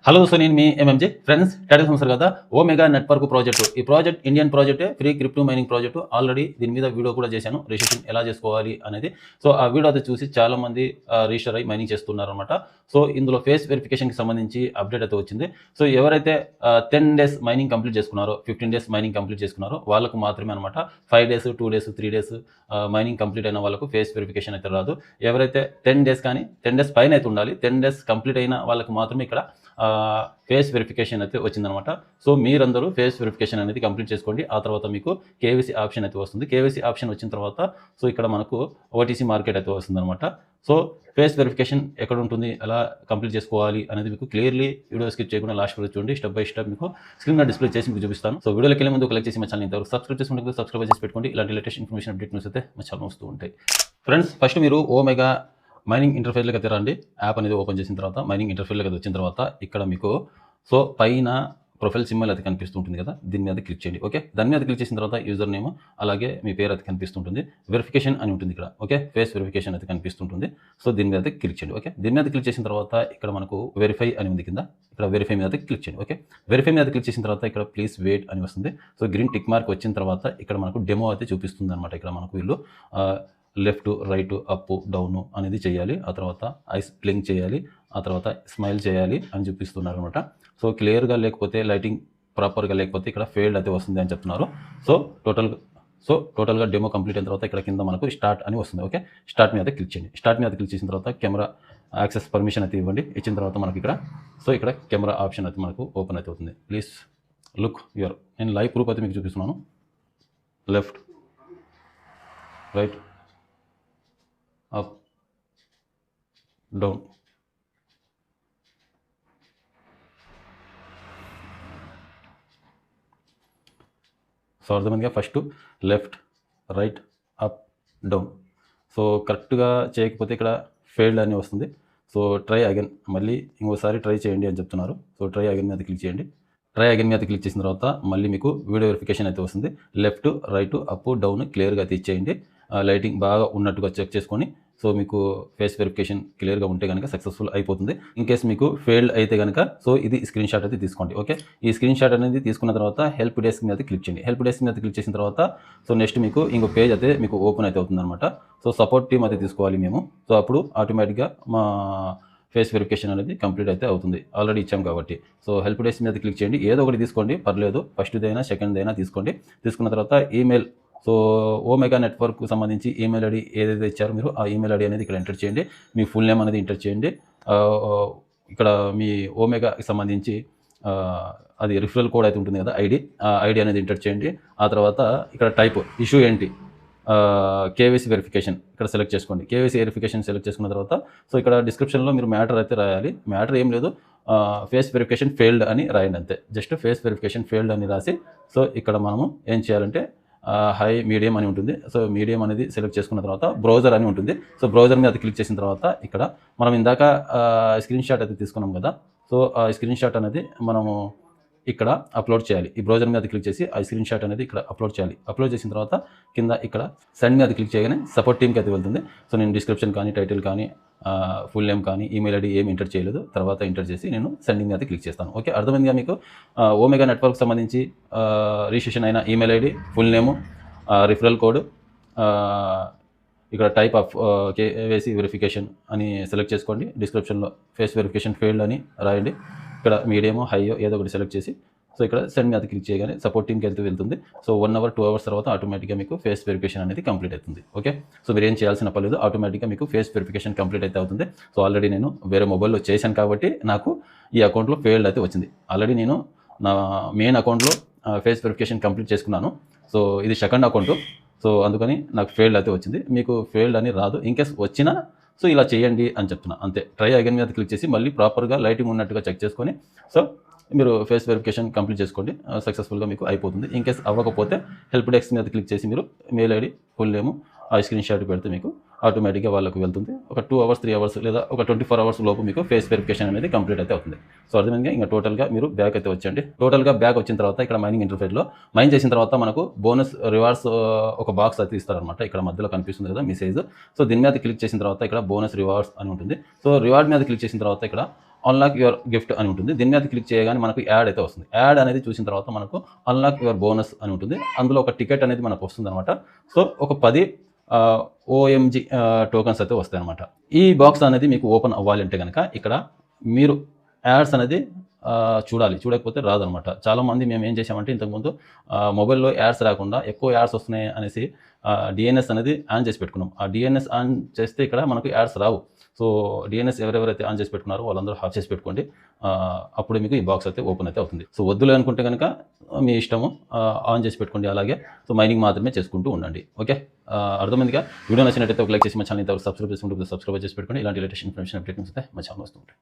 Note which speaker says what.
Speaker 1: Hello so నేను మీ MMJ friends title సంవత్సరం కదా ఓమెగా నెట్వర్క్ ప్రాజెక్టు. ఈ ప్రాజెక్ట్ ఇండియన్ ప్రాజెక్టే, free crypto mining project. Already దీని మీద వీడియో కూడా చేశాను, రిజిస్ట్రేషన్ ఎలా చేసుకోవాలి అనేది. సో ఆ వీడియో అయితే చూసి చాలా మంది రిజిస్టర్ అయ్యి మైనింగ్ చేస్తున్నారు అనమాట. సో ఇందులో ఫేస్ వెరిఫికేషన్కి సంబంధించి అప్డేట్ అయితే వచ్చింది. సో ఎవరైతే 10 days మైనింగ్ కంప్లీట్ చేసుకున్నారో, 15 days మైనింగ్ కంప్లీట్ చేసుకున్నారో వాళ్ళకు మాత్రమే అనమాట. 5 days 2 days 3 days mining complete అయిన వాళ్ళకు ఫేస్ వెరిఫికేషన్ అయితే రాదు. ఎవరైతే 10 days కానీ 10 days పైన అయితే ఉండాలి, 10 days కంప్లీట్ అయిన వాళ్ళకు మాత్రమే ఇక్కడ ఫేస్ వెరిఫికేషన్ అయితే వచ్చిందనమాట. సో మీరందరూ ఫేస్ వెరిఫికేషన్ అనేది కంప్లీట్ చేసుకోండి. ఆ తర్వాత మీకు కేవైసీ ఆప్షన్ అయితే వస్తుంది. కేవైసీ ఆప్షన్ వచ్చిన తర్వాత సో ఇక్కడ మనకు ఓటీసీ మార్కెట్ అయితే వస్తుందన్నమాట. సో ఫేస్ వెరిఫికేషన్ ఎక్కడ ఉంటుంది, ఎలా కంప్లీట్ చేసుకోవాలి అనేది మీకు క్లియర్లీ వీడియో స్కిప్ చేయకుండా లాస్ట్ వరకు చూడండి. స్టెప్ బై స్టెప్ మీకు స్క్రీన్ మీద డిస్ప్లే చేసి మీకు చూపిస్తాను. సో వీడియోకి వెళ్ళే ముందు లైక్ చేసి మా ఛానల్ ఇంతవరకు సబ్స్క్రైబ్ చేసుకుంటే సబ్స్క్రైబ్ చేసి పెట్టుకోండి. ఇలాంటి లేటెస్ట్ ఇన్ఫర్మేషన్ అప్డేట్ న్యూస్ అయితే మా ఛానల్ వస్తూ ఉంటాయి. ఫ్రెండ్స్, ఫస్ట్ మీరు ఓమెగా మైనింగ్ ఇంటర్ఫేస్లోకి అయితే రండి. యాప్ అనేది ఓపెన్ చేసిన తర్వాత మైనింగ్ ఇంటర్ఫేస్లోకి అయితే వచ్చిన తర్వాత ఇక్కడ మీకు సో పైన ప్రొఫైల్ సింబల్ అయితే కనిపిస్తుంటుంది కదా, దీని మీద క్లిక్ చేయండి. ఓకే, దాని మీద క్లిక్ చేసిన తర్వాత యూజర్ నేమ్ అలాగే మీ పేరు అయితే కనిపిస్తుంటుంది. వెరిఫికేషన్ అని ఉంటుంది ఇక్కడ. ఓకే, ఫేస్ వెరిఫికేషన్ అయితే కనిపిస్తుంటుంది. సో దీని మీద అయితే క్లిక్ చేయండి. ఓకే, దీని మీద క్లిక్ చేసిన తర్వాత ఇక్కడ మనకు వెరిఫై అని ఉంది కింద. ఇక్కడ వెరిఫై మీద అయితే క్లిక్ చేయండి. ఓకే, వెరిఫై మీద క్లిక్ చేసిన తర్వాత ఇక్కడ ప్లీజ్ వెయిట్ అని వస్తుంది. సో గ్రీన్ టిక్ మార్క్ వచ్చిన తర్వాత ఇక్కడ మనకు డెమో అయితే చూపిస్తుంది అనమాట. ఇక్కడ మనకు వీళ్ళు లెఫ్ట్ రైట్ అప్ డౌన్ అనేది చేయాలి, ఆ తర్వాత ఐస్ బ్లింక్ చేయాలి, ఆ తర్వాత స్మైల్ చేయాలి అని చూపిస్తున్నారు అనమాట. సో క్లియర్గా లేకపోతే లైటింగ్ ప్రాపర్గా లేకపోతే ఇక్కడ ఫెయిల్డ్ అయితే వస్తుంది అని చెప్తున్నారు. సో టోటల్గా డెమో కంప్లీట్ అయిన తర్వాత ఇక్కడ కింద మనకు స్టార్ట్ అని వస్తుంది. ఓకే, స్టార్ట్ మీద క్లిక్ చేయండి. స్టార్ట్ మీద క్లిక్ చేసిన తర్వాత కెమెరా యాక్సెస్ పర్మిషన్ అయితే ఇవ్వండి. ఇచ్చిన తర్వాత మనకి ఇక్కడ కెమెరా ఆప్షన్ అయితే మనకు ఓపెన్ అయితే అవుతుంది. ప్లీజ్ లుక్ యువర్, నేను లైవ్ ప్రూఫ్ అయితే మీకు చూపిస్తున్నాను. Left right up down. So అర్థమైందిగా, first left right up down. So కరెక్ట్గా చేయకపోతే ఇక్కడ ఫెయిల్డ్ అని వస్తుంది. సో ట్రై అగైన్, మళ్ళీ ఇంకోసారి ట్రై చేయండి అని చెప్తున్నారు. సో ట్రై అగైన్ మీద క్లిక్ చేయండి. ట్రై అగైన్ మీద క్లిక్ చేసిన తర్వాత మళ్ళీ మీకు వీడియో వెరిఫికేషన్ అయితే వస్తుంది. లెఫ్ట్ రైట్ అప్ డౌన్ క్లియర్గా అయితే ఇచ్చేయండి. లైటింగ్ బాగా ఉన్నట్టుగా చెక్ చేసుకొని సో మీకు ఫేస్ వెరిఫికేషన్ క్లియర్గా ఉంటే కనుక సక్సెస్ఫుల్ అయిపోతుంది. ఇన్ కేస్ మీకు ఫెయిల్డ్ అయితే కనుక సో ఇది స్క్రీన్ షాట్ అయితే తీసుకోండి. ఓకే, ఈ స్క్రీన్ షాట్ అనేది తీసుకున్న తర్వాత హెల్ప్ డెస్క్ మీద క్లిక్ చేయండి. హెల్ప్ డెస్క్ మీద క్లిక్ చేసిన తర్వాత సో నెక్స్ట్ మీకు ఇంకో పేజ్ అయితే మీకు ఓపెన్ అయితే అవుతుంది అనమాట. సో సపోర్ట్ టీమ్ అయితే తీసుకోవాలి మేము. సో అప్పుడు ఆటోమేటిక్గా మా ఫేస్ వెరిఫికేషన్ అనేది కంప్లీట్ అయితే అవుతుంది. ఆల్రెడీ ఇచ్చాం కాబట్టి. సో హెల్ప్ డెస్క్ మీద క్లిక్ చేయండి. ఏదో ఒకటి తీసుకోండి, పర్లేదు. ఫస్ట్దైనా సెకండ్దైనా తీసుకోండి. తీసుకున్న తర్వాత ఈమెయిల్, సో ఓమెగా నెట్వర్క్కు సంబంధించి ఈమెయిల్ ఐడి ఏదైతే ఇచ్చారో మీరు ఆ ఈమెయిల్ ఐడి అనేది ఇక్కడ ఎంటర్ చేయండి. మీ ఫుల్ నేమ్ అనేది ఎంటర్ చేయండి. ఇక్కడ మీ ఓమెగాకి సంబంధించి అది రిఫరల్ కోడ్ అయితే ఉంటుంది కదా, ఐడి అనేది ఎంటర్ చేయండి. ఆ తర్వాత ఇక్కడ టైప్ ఇష్యూ ఏంటి, కేవైసీ వెరిఫికేషన్ ఇక్కడ సెలెక్ట్ చేసుకోండి. కేవైసీ వెరిఫికేషన్ సెలెక్ట్ చేసుకున్న తర్వాత సో ఇక్కడ డిస్క్రిప్షన్లో మీరు మ్యాటర్ అయితే రాయాలి. మ్యాటర్ ఏం లేదు, ఫేస్ వెరిఫికేషన్ ఫెయిల్డ్ అని రాయండి అంతే. జస్ట్ ఫేస్ వెరిఫికేషన్ ఫెయిల్డ్ అని రాసి సో ఇక్కడ మనము ఏం చేయాలంటే హై మీడియం అని ఉంటుంది. సో మీడియం అనేది సెలెక్ట్ చేసుకున్న తర్వాత బ్రౌజర్ అని ఉంటుంది. సో బ్రౌజర్ మీద క్లిక్ చేసిన తర్వాత ఇక్కడ మనం ఇందాక స్క్రీన్ షాట్ అయితే తీసుకున్నాం కదా, సో ఆ స్క్రీన్ షాట్ అనేది మనము ఇక్కడ అప్లోడ్ చేయాలి. ఈ బ్రౌజర్ మీద క్లిక్ చేసి ఆ స్క్రీన్ షాట్ అనేది ఇక్కడ అప్లోడ్ చేయాలి. అప్లోడ్ చేసిన తర్వాత కింద ఇక్కడ సెండ్ మీద క్లిక్ చేయగానే సపోర్ట్ టీమ్కి అయితే వెళ్తుంది. సో నేను డిస్క్రిప్షన్ కానీ టైటిల్ కానీ ఫుల్ నేమ్ కానీ ఈమెయిల్ ఐడి ఏమి ఎంటర్ చేయలేదు, తర్వాత ఎంటర్ చేసి నేను సెండింగ్ మీద క్లిక్ చేస్తాను. ఓకే, అర్థమైందిగా మీకు. ఓమెగా నెట్వర్క్ సంబంధించి రిజిస్ట్రేషన్ అయిన email ID, full name, referral code, ఇక్కడ టైప్ ఆఫ్ కేవైసీ వెరిఫికేషన్ అని సెలెక్ట్ చేసుకోండి. డిస్క్రిప్షన్లో ఫేస్ వెరిఫికేషన్ ఫెయిల్డ్ అని రాయండి. ఇక్కడ మీడియమో హైయో ఏదో ఒకటి సెలెక్ట్ చేసి సో ఇక్కడ సెండ్ మీద క్లిక్ చేయగానే సపోర్ట్ టీమ్కి వెళ్తుంది. సో 1 hour 2 hours తర్వాత ఆటోమేటిక్గా మీకు ఫేస్ వెరిఫికేషన్ అనేది కంప్లీట్ అవుతుంది. ఓకే, సో మీరు ఏం చేయాల్సిన పర్లేదు, ఆటోమేటిక్గా మీకు ఫేస్ వెరిఫికేషన్ కంప్లీట్ అయితే అవుతుంది. సో ఆల్రెడీ నేను వేరే మొబైల్లో చేశాను కాబట్టి నాకు ఈ అకౌంట్లో ఫెయిల్డ్ అయితే వచ్చింది. ఆల్రెడీ నేను నా మెయిన్ అకౌంట్లో ఫేస్ వెరిఫికేషన్ కంప్లీట్ చేసుకున్నాను. సో ఇది సెకండ్ అకౌంట్, సో అందుకని నాకు ఫెయిల్డ్ అయితే వచ్చింది. మీకు ఫెయిల్డ్ అని రాదు. ఇన్కేస్ వచ్చినా సో ఇలా చేయండి అని చెప్తున్నా అంతే. ట్రై అగైన్ మీద క్లిక్ చేసి మళ్ళీ ప్రాపర్గా లైటింగ్ ఉన్నట్టుగా చెక్ చేసుకొని సో మీరు ఫేస్ వెరిఫికేషన్ కంప్లీట్ చేసుకోండి. సక్సెస్ఫుల్గా మీకు అయిపోతుంది. ఇన్కేస్ అవ్వకపోతే హెల్ప్ డెస్క్ మీద క్లిక్ చేసి మీరు మెయిల్ ఐడి, ఫుల్ నేము, ఆ స్క్రీన్ షాట్ పెడితే మీకు ఆటోమేటిక్గా వాళ్ళకు వెళ్తుంది. ఒక 2 hours 3 hours లేదా ఒక 24 hours లోపు మీకు ఫేస్ వెరిఫికేషన్ అనేది కంప్లీట్ అయితే అవుతుంది. సో అర్థమైందిగా. ఇంకా టోటల్గా మీరు బ్యాక్ అయితే వచ్చండి. టోటల్గా బ్యాక్ వచ్చిన తర్వాత ఇక్కడ మైనింగ్ ఇంటర్ఫేస్లో మైన్ చేసిన తర్వాత మనకు బోనస్ రివార్డ్స్ ఒక బాక్స్ అయితే ఇస్తారనమాట. ఇక్కడ మధ్యలో కనిపిస్తుంది కదా మెసేజ్. సో దీని మీద క్లిక్ చేసిన తర్వాత ఇక్కడ బోనస్ రివార్డ్స్ అని ఉంటుంది. సో రివార్డ్ మీద క్లిక్ చేసిన తర్వాత ఇక్కడ అన్లాక్ యువర్ గిఫ్ట్ అని ఉంటుంది. దీని మీద క్లిక్ చేయగానే మనకు యాడ్ అయితే వస్తుంది. యాడ్ అనేది చూసిన తర్వాత మనకు అన్లాక్ యువర్ బోనస్ అని ఉంటుంది. అందులో ఒక టికెట్ అనేది మనకు వస్తుంది అనమాట. సో ఒక 10 OMG టోకన్స్ అయితే వస్తాయన్నమాట. ఈ బాక్స్ అనేది మీకు ఓపెన్ అవ్వాలి అంటే కనుక ఇక్కడ మీరు యాడ్స్ అనేది చూడాలి. చూడకపోతే రాదనమాట. చాలామంది మేము ఏం చేసామంటే ఇంతకుముందు మొబైల్‌లో యాడ్స్ రాకుండా ఎక్కువ యాడ్స్ వస్తున్నాయి అనేసి DNS అనేది ఆన్ చేసి పెట్టుకున్నాం. ఆ DNS ఆన్ చేస్తే ఇక్కడ మనకు యాడ్స్ రావు. సో DNS ఎవరెవరైతే ఆన్ చేసి పెట్టుకున్నారో వాళ్ళందరూ ఆఫ్ చేసి పెట్టుకోండి. అప్పుడు మీకు ఈ బాక్స్ అయితే ఓపెన్ అయితే అవుతుంది. సో వద్దులే అనుకుంటే కనుక మీ ఇష్టము. ఆన్ చేసి పెట్టుకోండి అలాగే. సో మైనింగ్ మాత్రమే చేసుకుంటూ ఉండండి. ఓకే. అర్థమైందిగా? వీడియో నచ్చినట్టయితే ఒక లైక్ చేసి మా ఛానల్ ఇంతవరకు సబ్స్క్రైబ్ చేసుకుంటూ సబ్స్క్రైబ్ చేసి పెట్టుకోండి. ఇలాంటి లేటెస్ట్ ఇన్ఫర్మేషన్ అప్డేట్స్ వస్తే మా ఛానల్ వస్తూ ఉంటాయి.